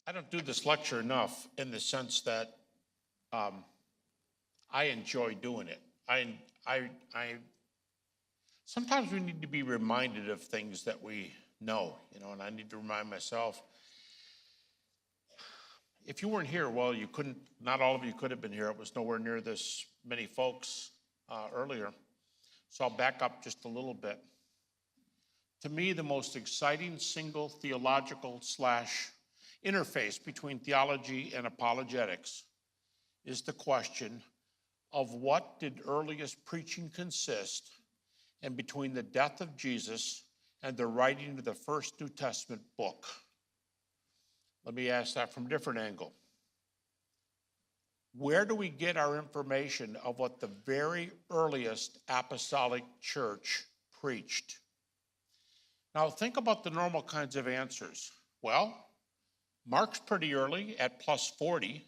I don't do this lecture enough in the sense that I enjoy doing it. I sometimes we need to be reminded of things that we know, and I need to remind myself. If you weren't here, well, you couldn't, not all of you could have been here. It was nowhere near this many folks earlier. So I'll back up just a little bit. To me, the most exciting single theological / interface between theology and apologetics is the question of what did earliest preaching consist, and between the death of Jesus and the writing of the first New Testament book. Let me ask that from a different angle. Where do we get our information of what the very earliest apostolic church preached? Now think about the normal kinds of answers. Well, Mark's pretty early at plus 40.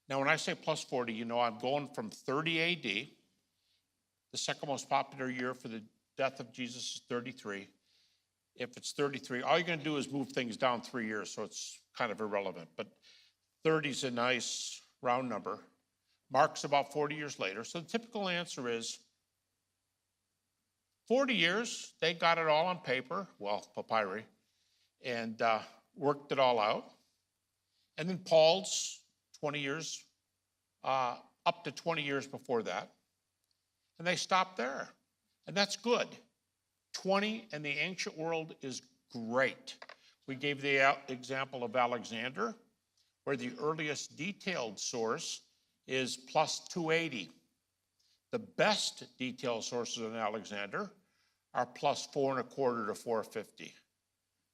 Now when I say plus 40, I'm going from 30 AD. The second most popular year for the death of Jesus is 33. If it's 33, all you're going to do is move things down 3 years, so it's kind of irrelevant. But 30 is a nice round number. Mark's about 40 years later. So the typical answer is 40 years, they got it all on paper, well, papyri, and worked it all out. And then Paul's 20 years, up to 20 years before that. And they stopped there. And that's good. 20 in the ancient world is great. We gave the example of Alexander, where the earliest detailed source is plus 280. The best detailed sources on Alexander are plus 4.25 to 450.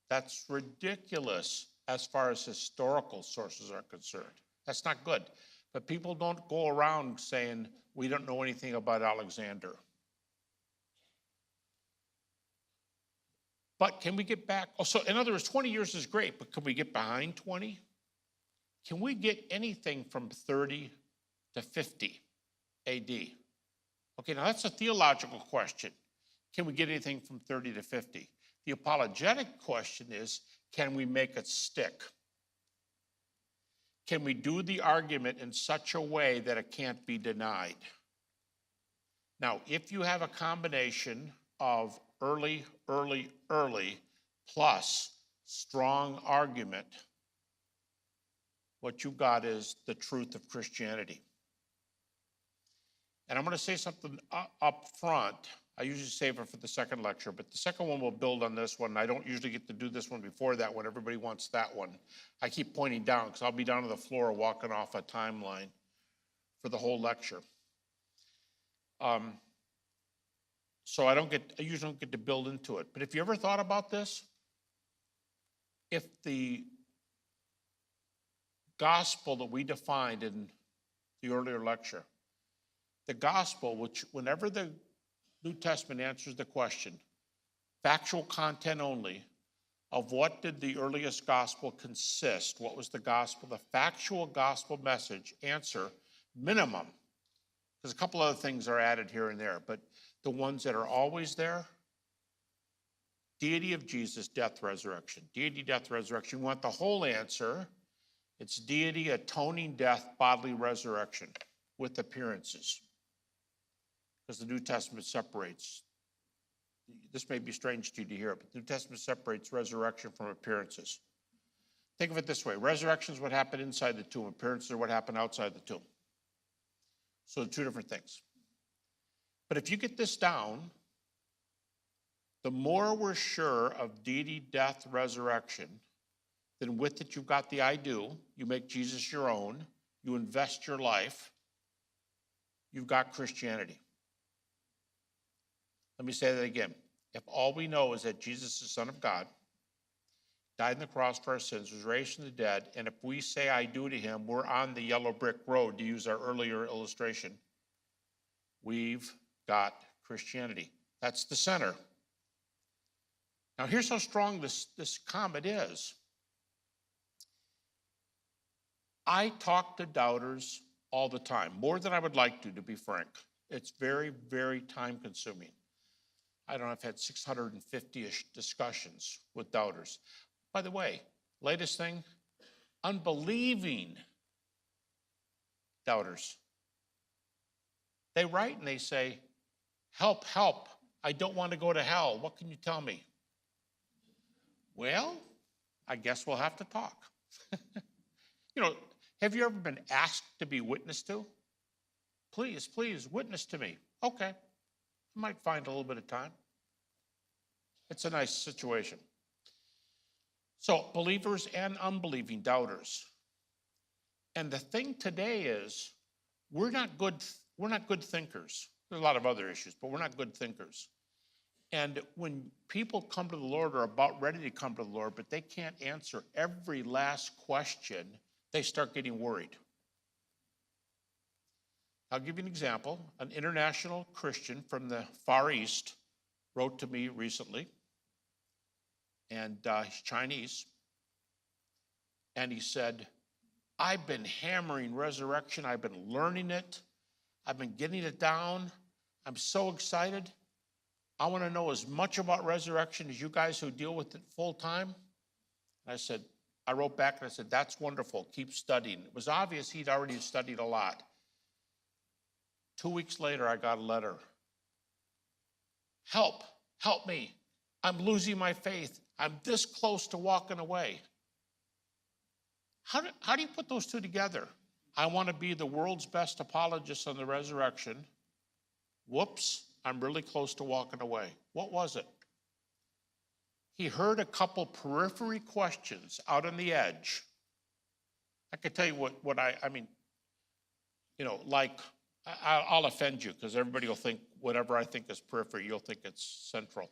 That's ridiculous as far as historical sources are concerned. That's not good. But people don't go around saying, we don't know anything about Alexander. But can we get back? Oh, so in other words, 20 years is great, but can we get behind 20? Can we get anything from 30 to 50 AD? Okay, now that's a theological question. Can we get anything from 30 to 50? The apologetic question is, can we make it stick? Can we do the argument in such a way that it can't be denied? Now, if you have a combination of early plus strong argument, what you've got is the truth of Christianity. And I'm going to say something up front. I usually save it for the second lecture, but the second one will build on this one. I don't usually get to do this one before that one. Everybody wants that one. I keep pointing down because I'll be down on the floor walking off a timeline for the whole lecture. So I usually don't get to build into it. But if you ever thought about this, if the gospel that we defined in the earlier lecture, the gospel, which whenever the New Testament answers the question, factual content only, of what did the earliest gospel consist? What was the gospel? The factual gospel message answer, minimum, because a couple other things are added here and there, but the ones that are always there, deity of Jesus, death, resurrection. Deity, death, resurrection. You want the whole answer. It's deity, atoning death, bodily resurrection with appearances. Because the New Testament separates. This may be strange to you to hear, but the New Testament separates resurrection from appearances. Think of it this way. Resurrection is what happened inside the tomb. Appearances are what happened outside the tomb. So two different things. But if you get this down, the more we're sure of deity, death, resurrection, then with it you've got the I do. You make Jesus your own. You invest your life. You've got Christianity. Let me say that again. If all we know is that Jesus is the Son of God, died on the cross for our sins, was raised from the dead, and if we say I do to him, we're on the yellow brick road, to use our earlier illustration. We've got Christianity. That's the center. Now here's how strong this comment is. I talk to doubters all the time, more than I would like to be frank. It's very, very time consuming. I don't know, I've had 650-ish discussions with doubters. By the way, latest thing, unbelieving doubters. They write and they say, help, help. I don't want to go to hell. What can you tell me? Well, I guess we'll have to talk. Have you ever been asked to be witnessed to? Please, please, witness to me. Okay, I might find a little bit of time. It's a nice situation. So, believers and unbelieving doubters. And the thing today is, we're not good thinkers. There's a lot of other issues, but we're not good thinkers. And when people come to the Lord or are about ready to come to the Lord, but they can't answer every last question, they start getting worried. I'll give you an example. An international Christian from the Far East wrote to me recently, and he's Chinese, and he said, I've been hammering resurrection. I've been learning it. I've been getting it down. I'm so excited. I want to know as much about resurrection as you guys who deal with it full time. I wrote back and I said, that's wonderful. Keep studying. It was obvious he'd already studied a lot. 2 weeks later, I got a letter. Help me. I'm losing my faith. I'm this close to walking away. How do you put those two together? I want to be the world's best apologist on the resurrection. Whoops, I'm really close to walking away. What was it? He heard a couple periphery questions out on the edge. I could tell you what I mean, I'll offend you because everybody will think whatever I think is periphery, you'll think it's central.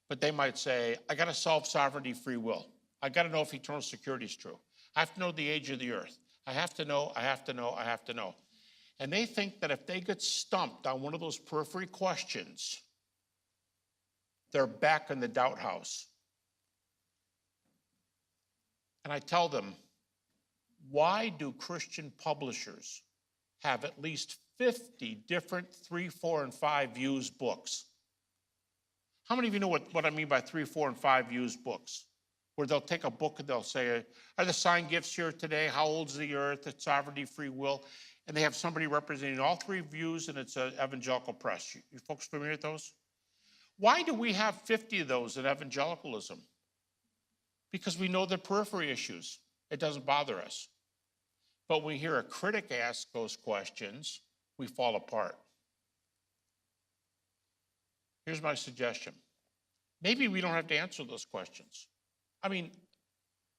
But they might say, I got to solve sovereignty, free will. I got to know if eternal security is true. I have to know the age of the earth. I have to know. And they think that if they get stumped on one of those periphery questions, they're back in the doubt house. And I tell them, why do Christian publishers have at least 50 different 3, 4, and 5 views books? How many of you know what I mean by 3, 4, and 5 views books? Where they'll take a book and they'll say, are the sign gifts here today? How old is the earth? It's sovereignty, free will. And they have somebody representing all 3 views, and it's an evangelical press. You folks familiar with those? Why do we have 50 of those in evangelicalism? Because we know the periphery issues. It doesn't bother us. But when we hear a critic ask those questions, we fall apart. Here's my suggestion. Maybe we don't have to answer those questions. I mean,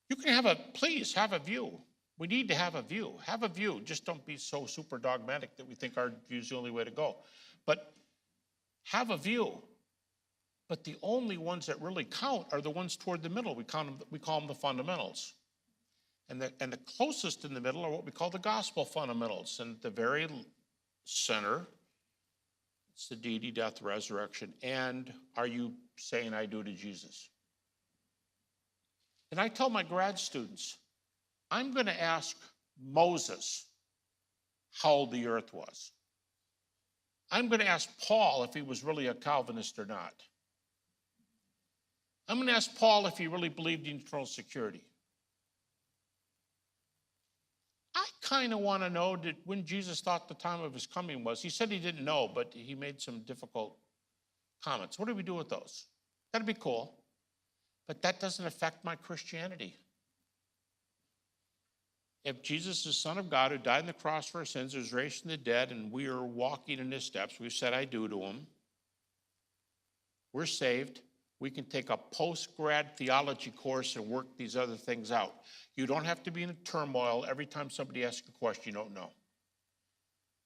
you can please have a view. We need to have a view. Have a view. Just don't be so super dogmatic that we think our view is the only way to go. But have a view. But the only ones that really count are the ones toward the middle. We call them the fundamentals. And the closest in the middle are what we call the gospel fundamentals. And at the very center, it's the deity, death, resurrection. And are you saying I do to Jesus? And I tell my grad students, I'm going to ask Moses how old the earth was. I'm going to ask Paul if he was really a Calvinist or not. I'm going to ask Paul if he really believed in eternal security. I kind of want to know when Jesus thought the time of his coming was. He said he didn't know, but he made some difficult comments. What do we do with those? That'd be cool. But that doesn't affect my Christianity. If Jesus is the Son of God who died on the cross for our sins, was raised from the dead, and we are walking in his steps, we've said I do to him, we're saved. We can take a post-grad theology course and work these other things out. You don't have to be in a turmoil every time somebody asks a question you don't know.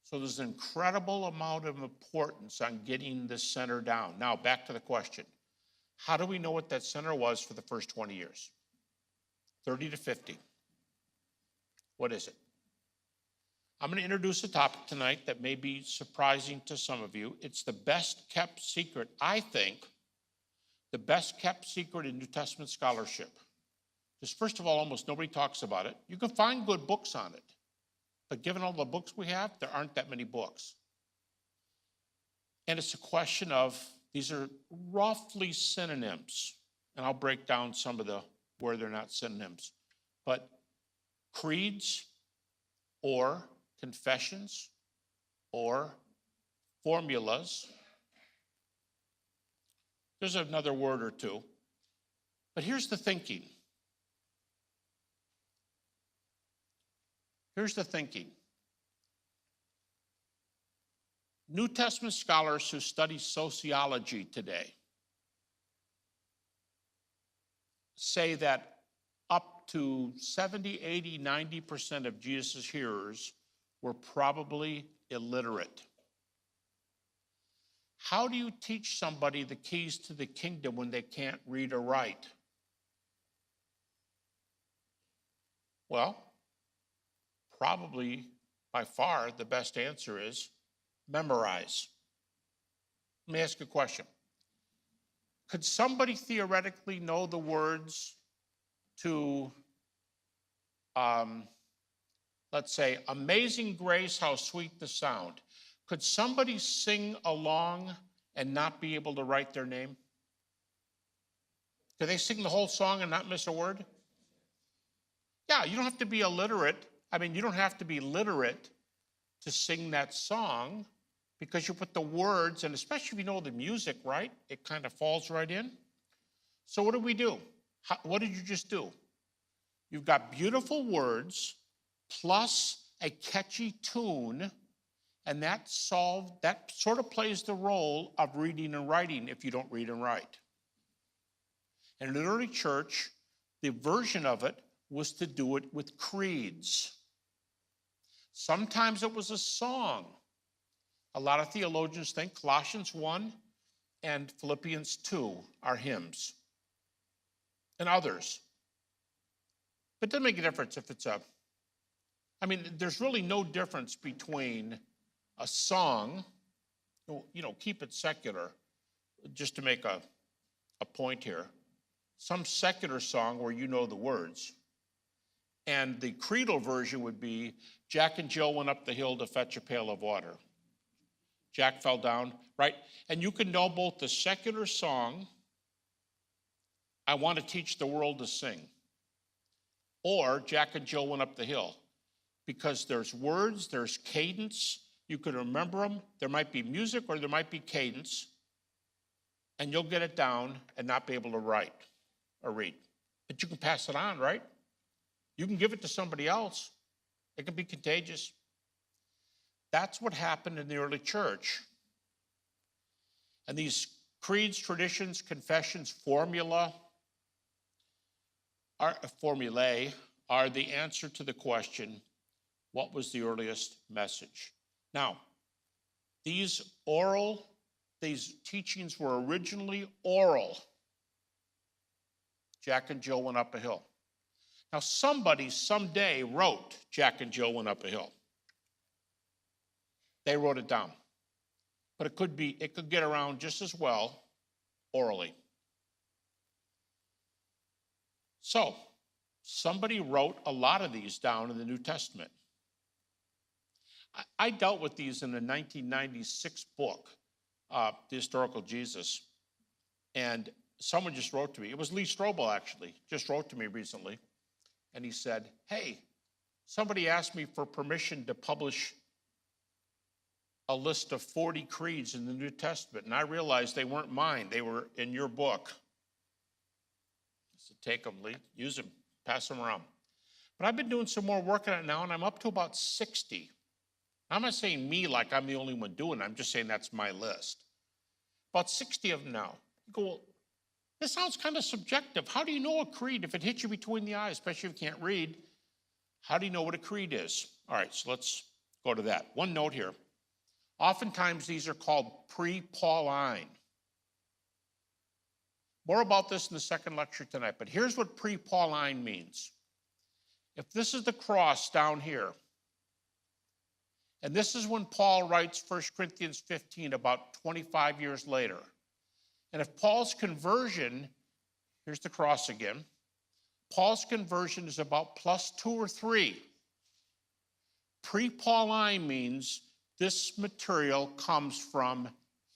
So there's an incredible amount of importance on getting this center down. Now, back to the question. How do we know what that center was for the first 20 years? 30 to 50. What is it? I'm going to introduce a topic tonight that may be surprising to some of you. It's the best kept secret, I think, the best kept secret in New Testament scholarship. Because first of all, almost nobody talks about it. You can find good books on it. But given all the books we have, there aren't that many books. And it's a question of, these are roughly synonyms. And I'll break down some of where they're not synonyms. But creeds or confessions or formulas. There's another word or two. But here's the thinking. Here's the thinking. New Testament scholars who study sociology today say that up to 70, 80, 90% of Jesus' hearers were probably illiterate. How do you teach somebody the keys to the kingdom when they can't read or write? Well, probably by far the best answer is memorize. Let me ask you a question. Could somebody theoretically know the words to, let's say, Amazing Grace, how sweet the sound? Could somebody sing along and not be able to write their name? Could they sing the whole song and not miss a word? Yeah, you don't have to be illiterate. You don't have to be literate to sing that song, because you put the words, and especially if you know the music, right? It kind of falls right in. So what do we do? What did you just do? You've got beautiful words plus a catchy tune, and that sort of plays the role of reading and writing if you don't read and write. And in the early church, the version of it was to do it with creeds. Sometimes it was a song. A lot of theologians think Colossians 1 and Philippians 2 are hymns, and others. But it doesn't make a difference if it's there's really no difference between a song, keep it secular, just to make a point here. Some secular song where you know the words. And the creedal version would be, Jack and Jill went up the hill to fetch a pail of water. Jack fell down, right? And you can know both the secular song, I want to teach the world to sing, or Jack and Jill went up the hill. Because there's words, there's cadence, you can remember them. There might be music or there might be cadence, and you'll get it down and not be able to write or read. But you can pass it on, right? You can give it to somebody else. It can be contagious. That's what happened in the early church. And these creeds, traditions, confessions, formulae are the answer to the question, what was the earliest message? Now, these teachings were originally oral. Jack and Jill went up a hill. Now, somebody someday wrote Jack and Jill went up a hill. They wrote it down. But it could get around just as well orally. So, somebody wrote a lot of these down in the New Testament. I dealt with these in the 1996 book, The Historical Jesus. And someone just wrote to me. It was Lee Strobel, actually, just wrote to me recently. And he said, hey, somebody asked me for permission to publish a list of 40 creeds in the New Testament, and I realized they weren't mine. They were in your book. I said, take them, Lee, use them, pass them around. But I've been doing some more work on it now, and I'm up to about 60. I'm not saying me like I'm the only one doing it. I'm just saying that's my list. About 60 of them now. You go, well, this sounds kind of subjective. How do you know a creed if it hits you between the eyes, especially if you can't read? How do you know what a creed is? All right, so let's go to that. One note here. Oftentimes, these are called pre-Pauline. More about this in the second lecture tonight, but here's what pre-Pauline means. If this is the cross down here, and this is when Paul writes 1 Corinthians 15 about 25 years later. And if Paul's conversion, here's the cross again, Paul's conversion is about +2 or 3. Pre-Pauline means this material comes from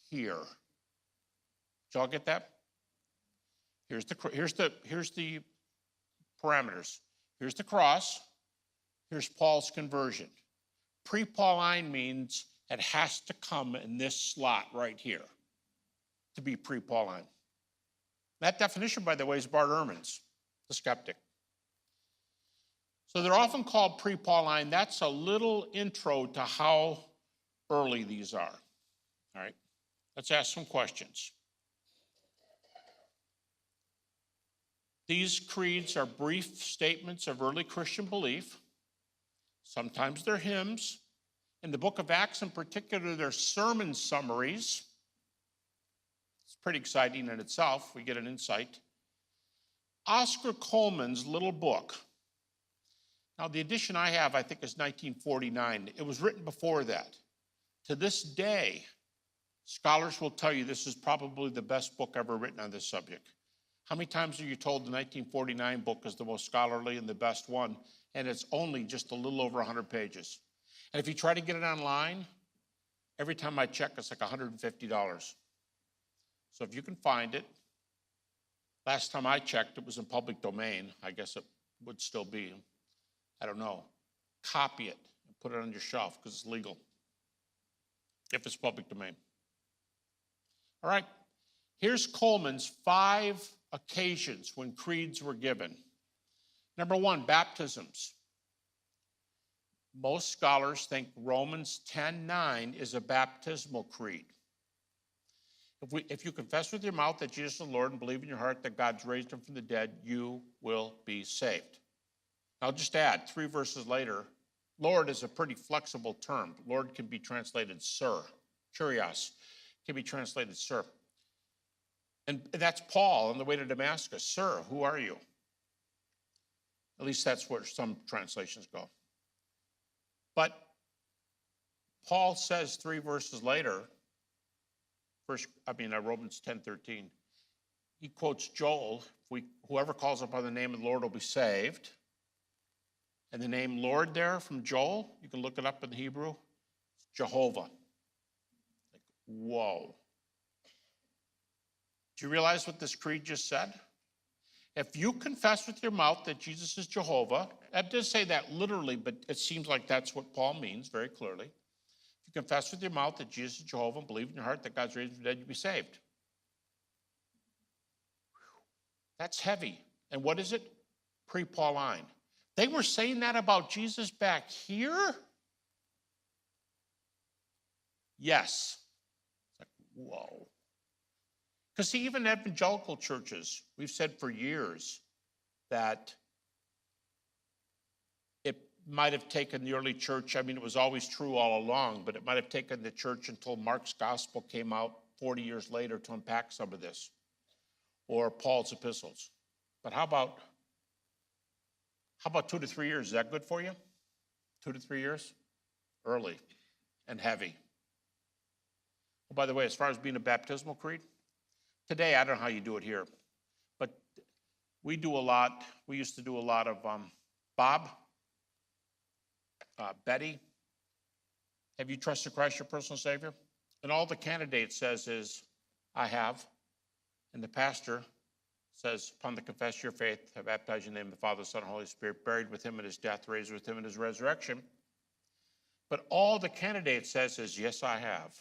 here. Did y'all get that? Here's the parameters. Here's the cross. Here's Paul's conversion. Pre-Pauline means it has to come in this slot right here to be pre-Pauline. That definition, by the way, is Bart Ehrman's, the skeptic. So they're often called pre-Pauline. That's a little intro to how early these are. All right, let's ask some questions. These creeds are brief statements of early Christian belief. Sometimes they're hymns. In the book of Acts in particular, they're sermon summaries. It's pretty exciting in itself. We get an insight. Oscar Coleman's little book. Now, the edition I have, I think, is 1949. It was written before that. To this day, scholars will tell you this is probably the best book ever written on this subject. How many times are you told the 1949 book is the most scholarly and the best one, and it's only just a little over 100 pages? And if you try to get it online, every time I check, it's like $150. So if you can find it, last time I checked, it was in public domain. I guess it would still be. I don't know. Copy it and put it on your shelf because it's legal if it's public domain. All right. Here's Coleman's 5 occasions when creeds were given. Number 1, baptisms. Most scholars think Romans 10:9 is a baptismal creed. If you confess with your mouth that Jesus is the Lord and believe in your heart that God's raised him from the dead, you will be saved. I'll just add, 3 verses later, Lord is a pretty flexible term. Lord can be translated sir. Kyrios can be translated sir. And that's Paul on the way to Damascus. Sir, who are you? At least that's where some translations go. But Paul says 3 verses later, Romans 10:13, he quotes Joel, whoever calls upon the name of the Lord will be saved. And the name Lord there from Joel, you can look it up in the Hebrew, it's Jehovah. Like, whoa. Do you realize what this creed just said? If you confess with your mouth that Jesus is Jehovah, that does say that literally, but it seems like that's what Paul means very clearly. If you confess with your mouth that Jesus is Jehovah and believe in your heart that God's raised from the dead, you'll be saved. That's heavy. And what is it? Pre-Pauline. They were saying that about Jesus back here? Yes. It's like, whoa. Because see, even evangelical churches, we've said for years that it might have taken the early church, it was always true all along, but it might have taken the church until Mark's gospel came out 40 years later to unpack some of this, or Paul's epistles. But how about 2 to 3 years? Is that good for you? 2 to 3 years? Early and heavy. Oh, by the way, as far as being a baptismal creed, today, I don't know how you do it here, but we do a lot. We used to do a lot of Bob, Betty. Have you trusted Christ your personal Savior? And all the candidate says is, I have. And the pastor says, upon the confession of your faith, I baptize you in the name of the Father, Son, and Holy Spirit, buried with him in his death, raised with him in his resurrection. But all the candidate says is, yes, I have.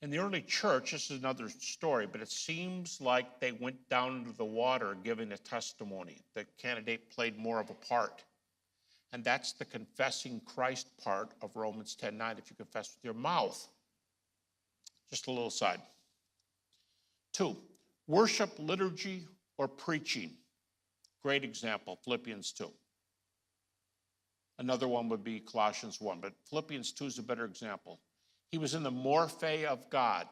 In the early church, this is another story, but it seems like they went down into the water giving a testimony. The candidate played more of a part. And that's the confessing Christ part of Romans 10:9, if you confess with your mouth. Just a little side. 2, worship, liturgy, or preaching. Great example, Philippians 2. Another one would be Colossians 1, but Philippians 2 is a better example. He was in the morphe of God.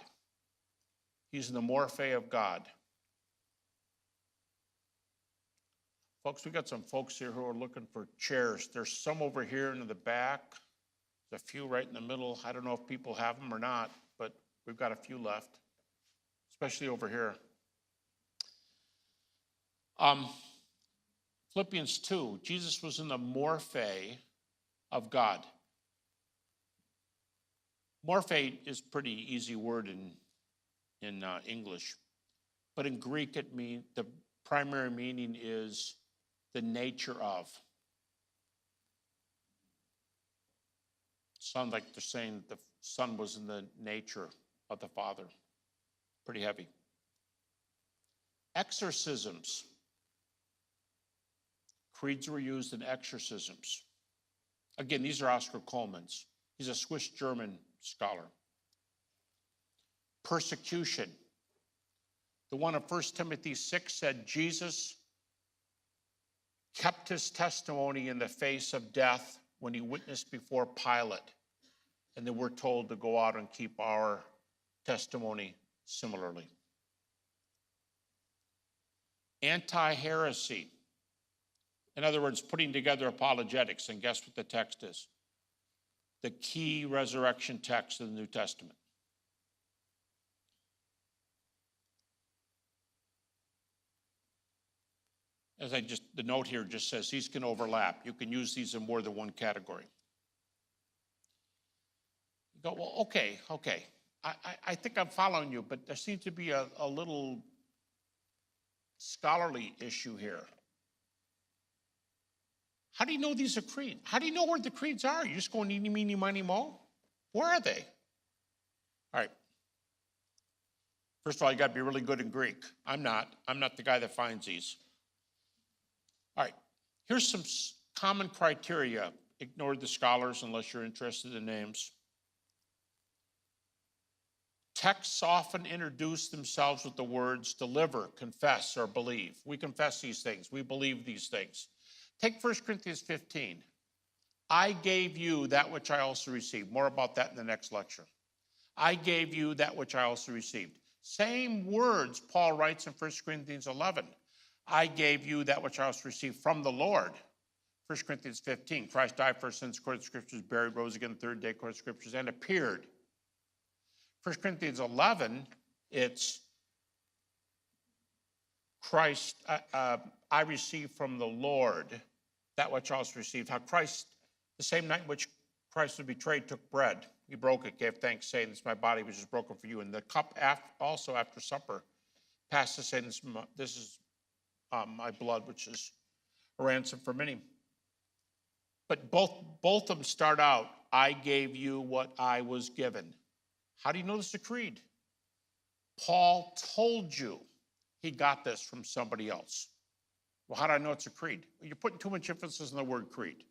He's in the morphe of God. Folks, we got some folks here who are looking for chairs. There's some over here in the back. There's a few right in the middle. I don't know if people have them or not, but we've got a few left, especially over here. Philippians 2, Jesus was in the morphe of God. Morphe is a pretty easy word in English, but in Greek the primary meaning is the nature of. Sounds like they're saying the Son was in the nature of the Father. Pretty heavy. Exorcisms. Creeds were used in exorcisms. Again, these are Oscar Coleman's. He's a Swiss-German scholar. Persecution. The one of 1 Timothy 6 said Jesus kept his testimony in the face of death when he witnessed before Pilate. And then we're told to go out and keep our testimony similarly. Anti-heresy. In other words, putting together apologetics, and guess what the text is? The key resurrection text of the New Testament. The note here just says these can overlap. You can use these in more than one category. You go, well, okay. I think I'm following you, but there seems to be a little scholarly issue here. How do you know these are creeds? How do you know where the creeds are? You just going eeny, meeny, miny, mo? Where are they? All right. First of all, you got to be really good in Greek. I'm not the guy that finds these. All right. Here's some common criteria. Ignore the scholars unless you're interested in names. Texts often introduce themselves with the words deliver, confess, or believe. We confess these things. We believe these things. Take 1 Corinthians 15. I gave you that which I also received. More about that in the next lecture. I gave you that which I also received. Same words Paul writes in 1 Corinthians 11. I gave you that which I also received from the Lord. 1 Corinthians 15. Christ died for our sins according to the Scriptures, buried, rose again the third day according to the Scriptures, and appeared. 1 Corinthians 11, it's Christ, I received from the Lord that which I also received. How Christ, the same night in which Christ was betrayed, took bread. He broke it, gave thanks, saying, this is my body, which is broken for you. And the cup also after supper passed to say, this is my blood, which is a ransom for many. But both of them start out, I gave you what I was given. How do you know this is a creed? Paul told you he got this from somebody else. Well, how do I know it's a creed? Well, you're putting too much emphasis on the word creed.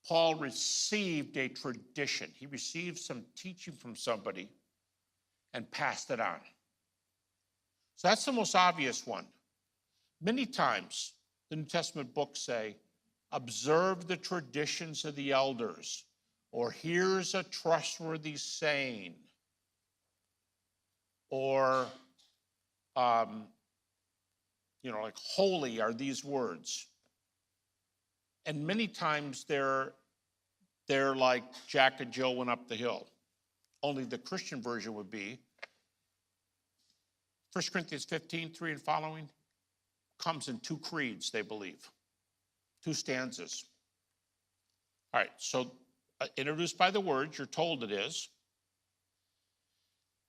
Paul received a tradition. He received some teaching from somebody and passed it on. So that's the most obvious one. Many times, the New Testament books say, observe the traditions of the elders, or here's a trustworthy saying, or, like holy are these words. And many times they're like Jack and Jill went up the hill. Only the Christian version would be 1 Corinthians 15, 3 and following comes in two creeds, they believe. Two stanzas. All right, so introduced by the words, you're told it is.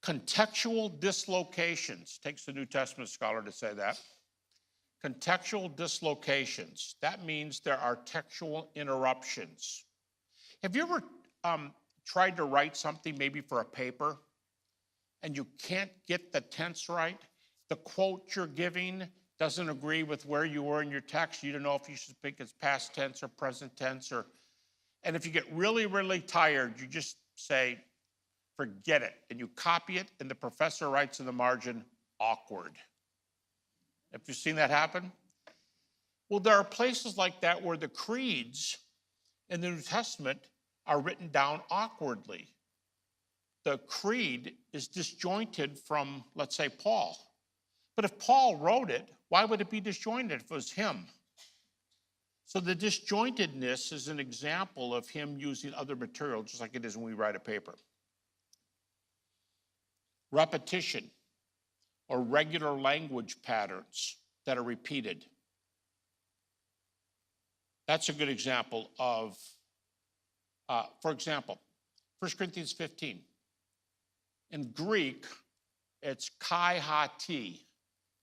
Contextual dislocations. Takes the New Testament scholar to say that. Contextual dislocations. That means there are textual interruptions. Have you ever tried to write something maybe for a paper and you can't get the tense right? The quote you're giving doesn't agree with where you were in your text. You don't know if you should think it's past tense or present tense. And if you get really, really tired, you just say, forget it. And you copy it, and the professor writes in the margin, awkward. Have you seen that happen? Well, there are places like that where the creeds in the New Testament are written down awkwardly. The creed is disjointed from, let's say, Paul. But if Paul wrote it, why would it be disjointed if it was him? So the disjointedness is an example of him using other material, just like it is when we write a paper. Repetition or regular language patterns that are repeated. That's a good example of, for example, 1 Corinthians 15. In Greek, it's kai ha ti,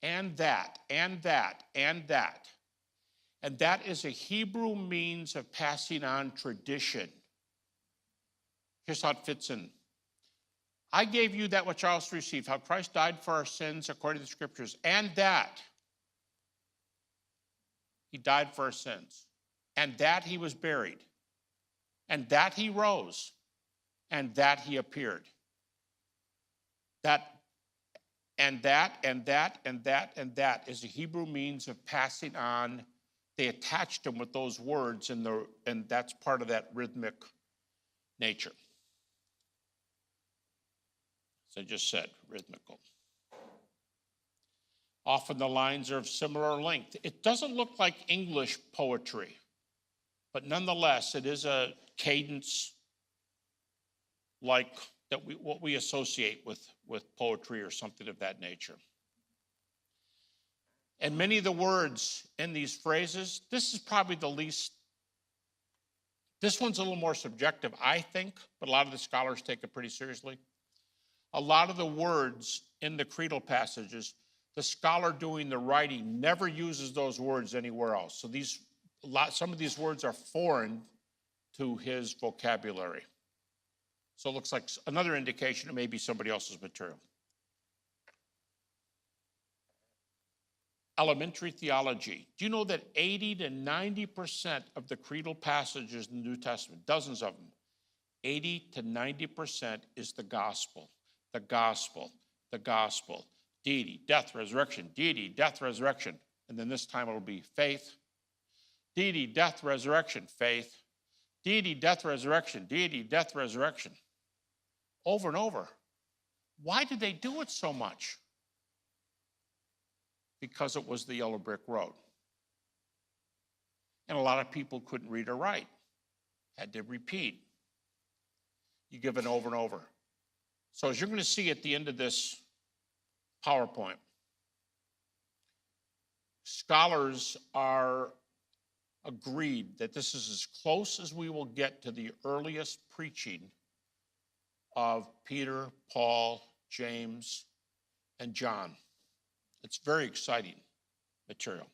and that, and that, and that. And that is a Hebrew means of passing on tradition. Here's how it fits in. I gave you that which I also received, how Christ died for our sins according to the scriptures, and that he died for our sins, and that he was buried, and that he rose, and that he appeared. That and that and that and that and that is a Hebrew means of passing on. They attached them with those words, and that's part of that rhythmic nature. As I just said, rhythmical. Often the lines are of similar length. It doesn't look like English poetry, but nonetheless, it is a cadence like what we associate with poetry or something of that nature. And many of the words in these phrases, this is probably the least, this one's a little more subjective, I think, but a lot of the scholars take it pretty seriously. A lot of the words in the creedal passages, the scholar doing the writing never uses those words anywhere else. So some of these words are foreign to his vocabulary. So it looks like another indication it may be somebody else's material. Elementary theology. Do you know that 80 to 90% of the creedal passages in the New Testament, dozens of them, 80 to 90% is the gospel. The gospel, the gospel, deity, death, resurrection, deity, death, resurrection. And then this time it'll be faith, deity, death, resurrection, faith, deity, death, resurrection, deity, death, resurrection. Over and over. Why did they do it so much? Because it was the yellow brick road. And a lot of people couldn't read or write, had to repeat. You give it over and over. So as you're going to see at the end of this PowerPoint, scholars are agreed that this is as close as we will get to the earliest preaching of Peter, Paul, James, and John. It's very exciting material.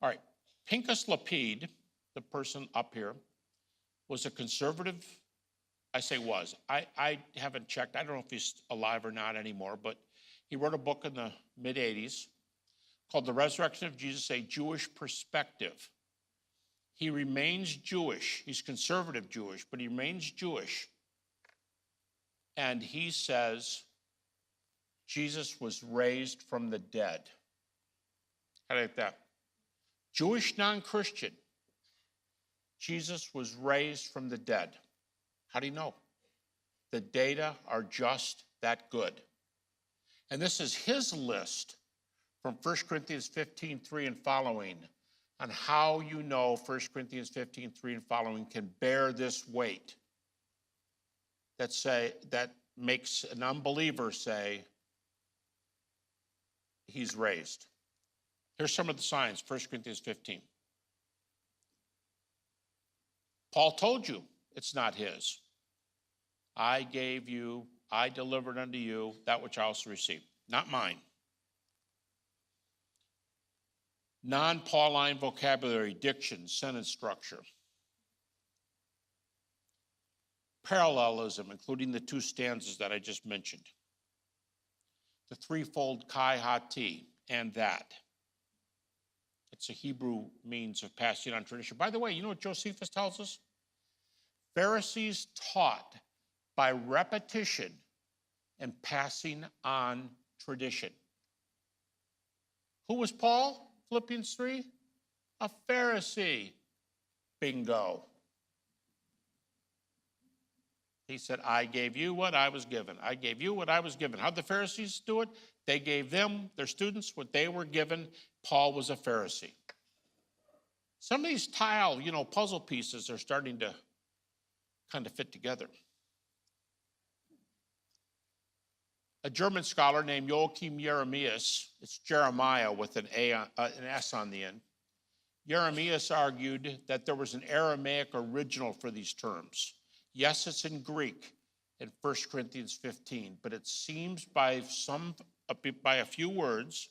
All right, Pincus Lapide, the person up here, was a conservative. I say was. I haven't checked. I don't know if he's alive or not anymore, but he wrote a book in the mid-'80s called The Resurrection of Jesus, a Jewish Perspective. He remains Jewish. He's conservative Jewish, but he remains Jewish. And he says Jesus was raised from the dead. How do you like that? Jewish non-Christian. Jesus was raised from the dead. How do you know? The data are just that good. And this is his list from 1 Corinthians 15:3 and following on how you know 1 Corinthians 15:3 and following can bear this weight that makes an unbeliever say he's raised. Here's some of the signs, 1 Corinthians 15. Paul told you it's not his. I gave you, I delivered unto you that which I also received. Not mine. Non-Pauline vocabulary, diction, sentence structure. Parallelism, including the two stanzas that I just mentioned. The threefold kai hati, and that. It's a Hebrew means of passing on tradition. By the way, you know what Josephus tells us? Pharisees taught by repetition and passing on tradition. Who was Paul? Philippians 3? A Pharisee. Bingo. He said, I gave you what I was given. I gave you what I was given. How'd the Pharisees do it? They gave them, their students, what they were given. Paul was a Pharisee. Some of these puzzle pieces are starting to kind of fit together. A German scholar named Joachim Jeremias, it's Jeremiah with an S on the end. Jeremias argued that there was an Aramaic original for these terms. Yes, it's in Greek in 1 Corinthians 15, but it seems by a few words,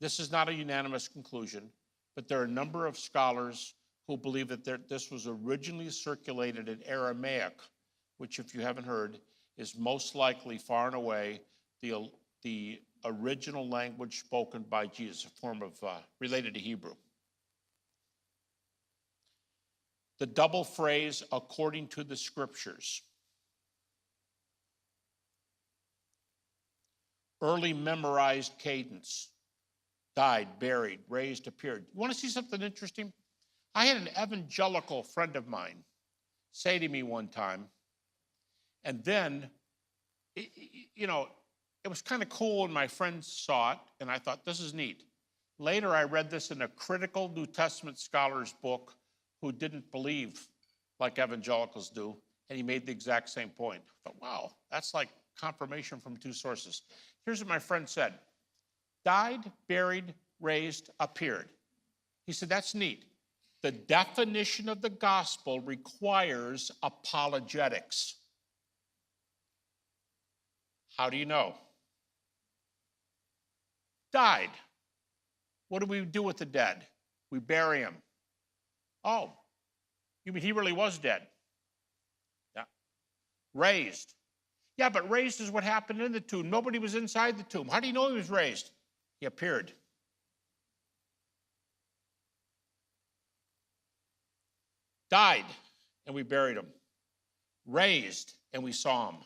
this is not a unanimous conclusion, but there are a number of scholars who believe that this was originally circulated in Aramaic, which, if you haven't heard, is most likely far and away the original language spoken by Jesus, a form of related to Hebrew. The double phrase, according to the scriptures. Early memorized cadence. Died, buried, raised, appeared. You want to see something interesting? I had an evangelical friend of mine say to me one time, and then, it was kind of cool when my friends saw it, and I thought, this is neat. Later, I read this in a critical New Testament scholar's book who didn't believe like evangelicals do, and he made the exact same point. I thought, wow, that's like confirmation from two sources. Here's what my friend said. Died, buried, raised, appeared. He said, that's neat. The definition of the gospel requires apologetics. How do you know? Died. What do we do with the dead? We bury him. Oh, you mean he really was dead? Yeah. Raised. Yeah, but raised is what happened in the tomb. Nobody was inside the tomb. How do you know he was raised? He appeared. Died, and we buried him. Raised, and we saw him.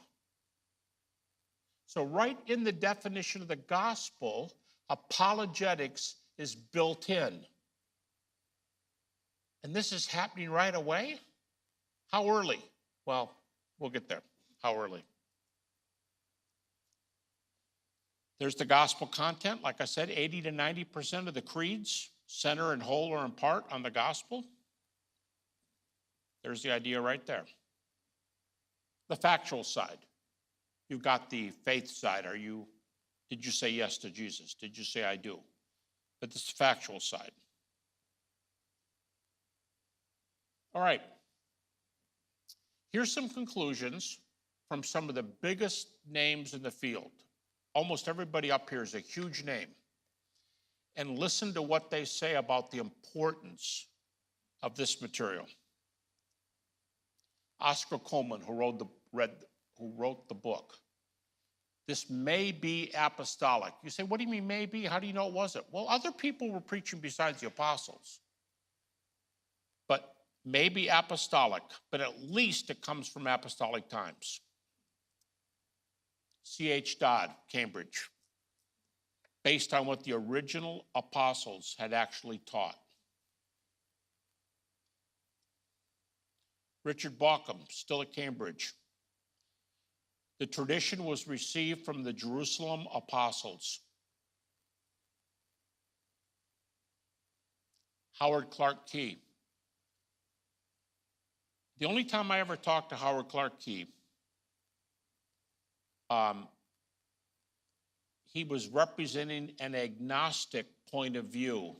So right in the definition of the gospel, apologetics is built in. And this is happening right away? How early? Well, we'll get there. How early? There's the gospel content. Like I said, 80 to 90% of the creeds center in whole or in part on the gospel. There's the idea right there. The factual side. You've got the faith side. Did you say yes to Jesus? Did you say I do? But this is the factual side. All right. Here's some conclusions from some of the biggest names in the field. Almost everybody up here is a huge name. And listen to what they say about the importance of this material. Oscar Coleman, who wrote the book. This may be apostolic. You say, what do you mean maybe? How do you know it wasn't? Well, other people were preaching besides the apostles. But maybe apostolic, but at least it comes from apostolic times. C.H. Dodd, Cambridge, based on what the original apostles had actually taught. Richard Bauckham, still at Cambridge. The tradition was received from the Jerusalem apostles. Howard Clark Key. The only time I ever talked to Howard Clark Key, he was representing an agnostic point of view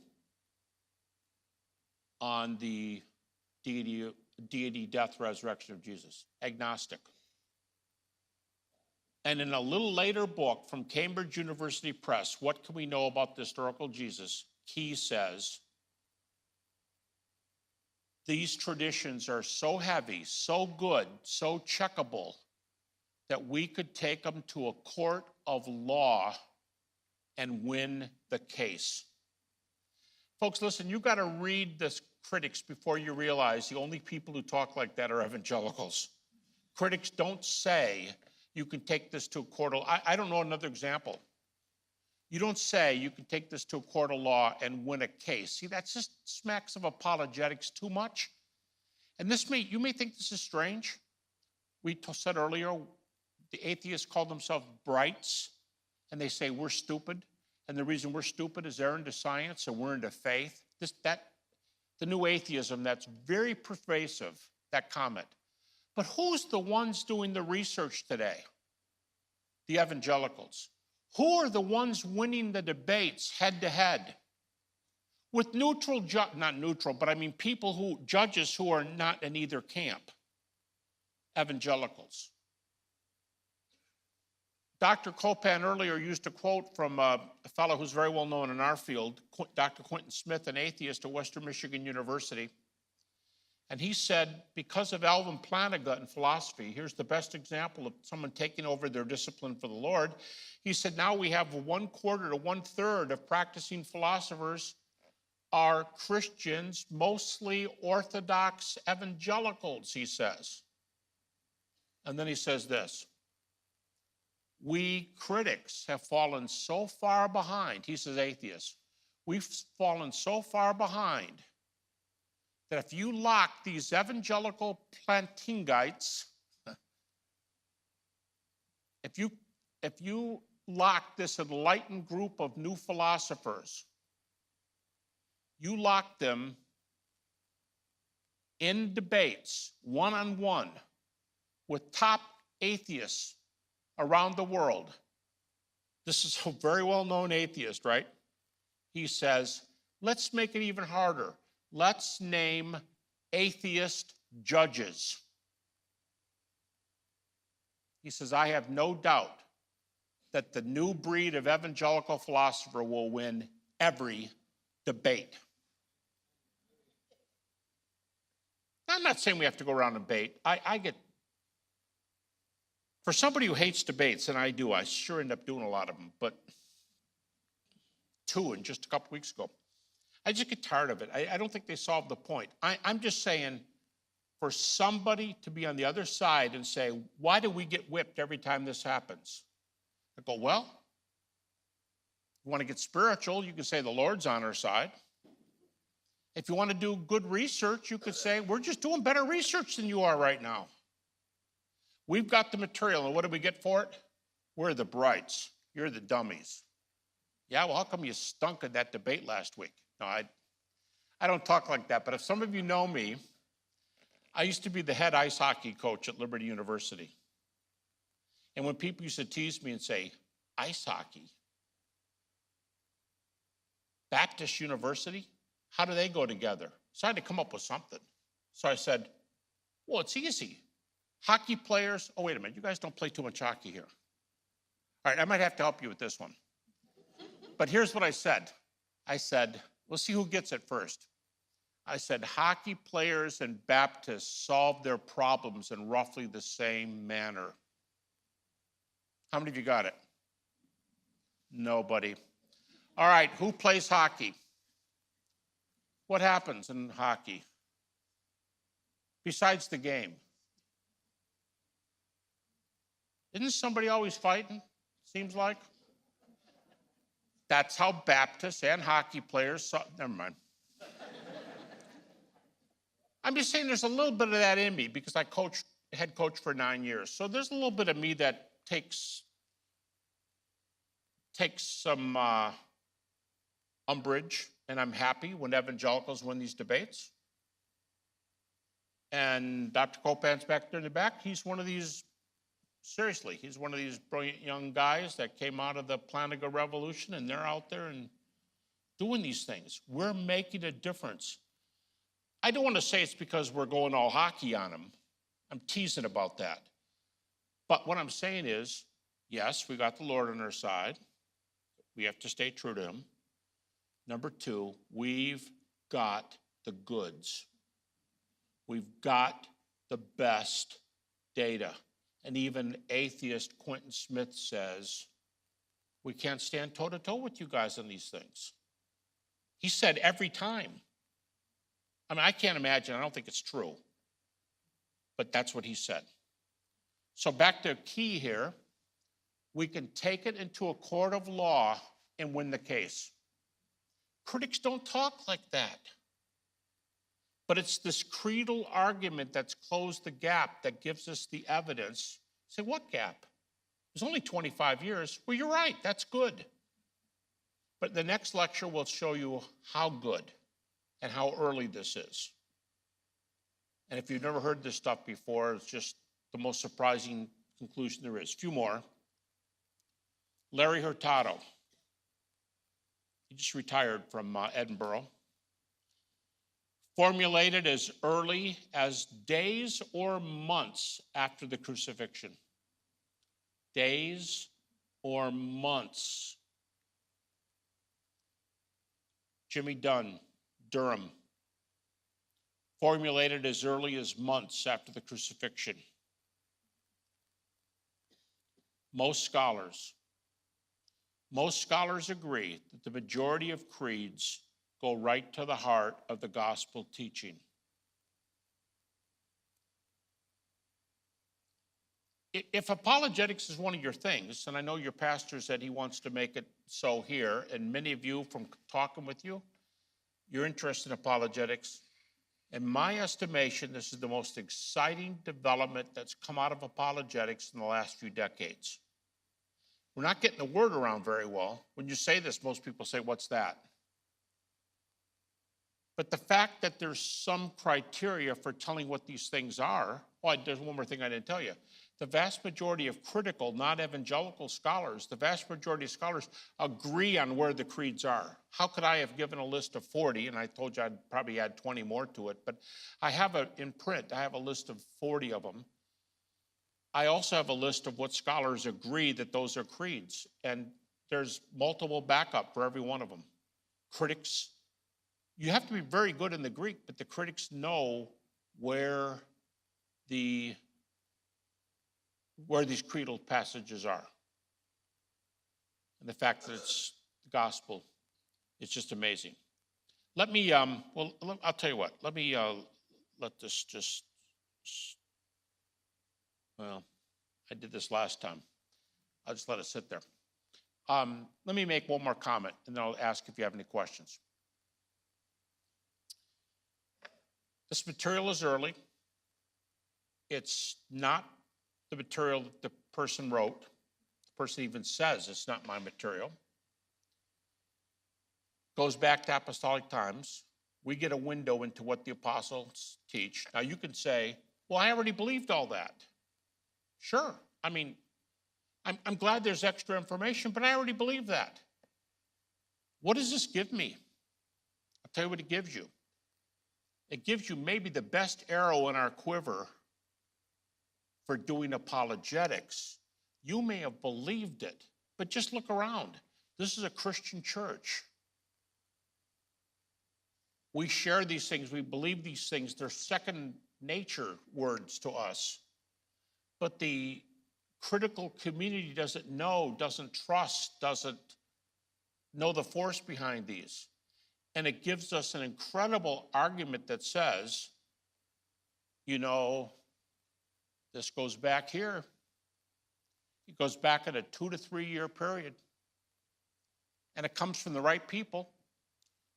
on the deity, death, resurrection of Jesus. Agnostic. And in a little later book from Cambridge University Press, What Can We Know About the Historical Jesus? Key says, these traditions are so heavy, so good, so checkable, that we could take them to a court of law and win the case. Folks, listen, you've got to read the critics before you realize the only people who talk like that are evangelicals. Critics don't say you can take this to a court of law. I don't know another example. You don't say you can take this to a court of law and win a case. See, that just smacks of apologetics too much. And you may think this is strange. We said earlier, the atheists call themselves brights, and they say we're stupid. And the reason we're stupid is they're into science and we're into faith. The new atheism, that's very pervasive, that comment. But who's the ones doing the research today? The evangelicals. Who are the ones winning the debates head to head? With judges who are not in either camp. Evangelicals. Dr. Copan earlier used a quote from a fellow who's very well known in our field, Dr. Quentin Smith, an atheist at Western Michigan University. And he said, because of Alvin Plantinga in philosophy, here's the best example of someone taking over their discipline for the Lord. He said, now we have 1/4 to 1/3 of practicing philosophers are Christians, mostly Orthodox evangelicals, he says. And then he says this, we critics have fallen so far behind, he says atheists, we've fallen so far behind that if you lock these evangelical Plantingites, if you lock this enlightened group of new philosophers, you lock them in debates, one-on-one, with top atheists around the world. This is a very well-known atheist, right? He says, let's make it even harder. Let's name atheist judges. He says, I have no doubt that the new breed of evangelical philosopher will win every debate. I'm not saying we have to go around and debate. I get, for somebody who hates debates, and I do, I sure end up doing a lot of them, but 2 in just a couple weeks ago. I just get tired of it. I don't think they solve the point. I'm just saying, for somebody to be on the other side and say, why do we get whipped every time this happens? I go, well, you want to get spiritual, you can say the Lord's on our side. If you want to do good research, you could say, we're just doing better research than you are right now. We've got the material, and what do we get for it? We're the brights. You're the dummies. Yeah, well, how come you stunk at that debate last week? No, I don't talk like that, but if some of you know me, I used to be the head ice hockey coach at Liberty University. And when people used to tease me and say, ice hockey, Baptist University, how do they go together? So I had to come up with something. So I said, well, it's easy. Hockey players, oh, wait a minute, you guys don't play too much hockey here. All right, I might have to help you with this one. But here's what I said. I said, we'll see who gets it first. I said, hockey players and Baptists solve their problems in roughly the same manner. How many of you got it? Nobody. All right, who plays hockey? What happens in hockey? Besides the game. Isn't somebody always fighting? Seems like. That's how Baptists and hockey players never mind. I'm just saying there's a little bit of that in me because I head coach for 9 years. So there's a little bit of me that takes some umbrage, and I'm happy when evangelicals win these debates. And Dr. Copan's back there in the back, he's one of these, seriously, he's one of these brilliant young guys that came out of the Plantinga Revolution, and they're out there and doing these things. We're making a difference. I don't want to say it's because we're going all hockey on them. I'm teasing about that. But what I'm saying is, yes, we got the Lord on our side. We have to stay true to him. Number 2, we've got the goods. We've got the best data. And even atheist Quentin Smith says, we can't stand toe-to-toe with you guys on these things. He said every time. I mean, I can't imagine, I don't think it's true. But that's what he said. So back to key here, we can take it into a court of law and win the case. Critics don't talk like that. But it's this creedal argument that's closed the gap that gives us the evidence. Say, what gap? It was only 25 years. Well, you're right, that's good. But the next lecture will show you how good and how early this is. And if you've never heard this stuff before, it's just the most surprising conclusion there is. A few more. Larry Hurtado. He just retired from Edinburgh. Formulated as early as days or months after the crucifixion. Days or months. Jimmy Dunn, Durham. formulated as early as months after the crucifixion. Most scholars agree that the majority of creeds go right to the heart of the gospel teaching. If apologetics is one of your things, and I know your pastor said he wants to make it so here, and many of you from talking with you, you're interested in apologetics. In my estimation, this is the most exciting development that's come out of apologetics in the last few decades. We're not getting the word around very well. When you say this, most people say, what's that? But the fact that there's some criteria for telling what these things are, there's one more thing I didn't tell you. The vast majority of critical, not evangelical scholars, the vast majority of scholars agree on where the creeds are. How could I have given a list of 40, and I told you I'd probably add 20 more to it, but I have in print, I have a list of 40 of them. I also have a list of what scholars agree that those are creeds, and there's multiple backup for every one of them. Critics, you have to be very good in the Greek, but the critics know where these creedal passages are. And the fact that it's the gospel, it's just amazing. Let me, I'll tell you what, let me let this just, well, I did this last time. I'll just let it sit there. Let me make one more comment, and then I'll ask if you have any questions. This material is early. It's not the material that the person wrote. The person even says it's not my material. Goes back to apostolic times. We get a window into what the apostles teach. Now you can say, well, I already believed all that. Sure. I mean, I'm glad there's extra information, but I already believe that. What does this give me? I'll tell you what it gives you. It gives you maybe the best arrow in our quiver for doing apologetics. You may have believed it, but just look around. This is a Christian church. We share these things. We believe these things. They're second nature words to us. But the critical community doesn't know, doesn't trust, doesn't know the force behind these. And it gives us an incredible argument that says, you know, this goes back here. It goes back in a 2 to 3 year period. And it comes from the right people.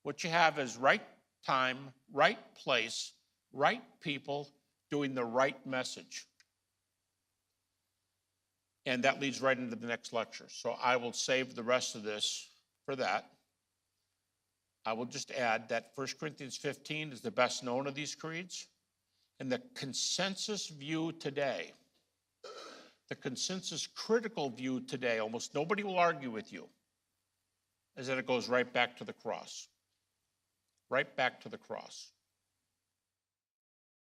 What you have is right time, right place, right people doing the right message. And that leads right into the next lecture. So I will save the rest of this for that. I will just add that 1 Corinthians 15 is the best known of these creeds. And the consensus view today, the consensus critical view today, almost nobody will argue with you, is that it goes right back to the cross. Right back to the cross.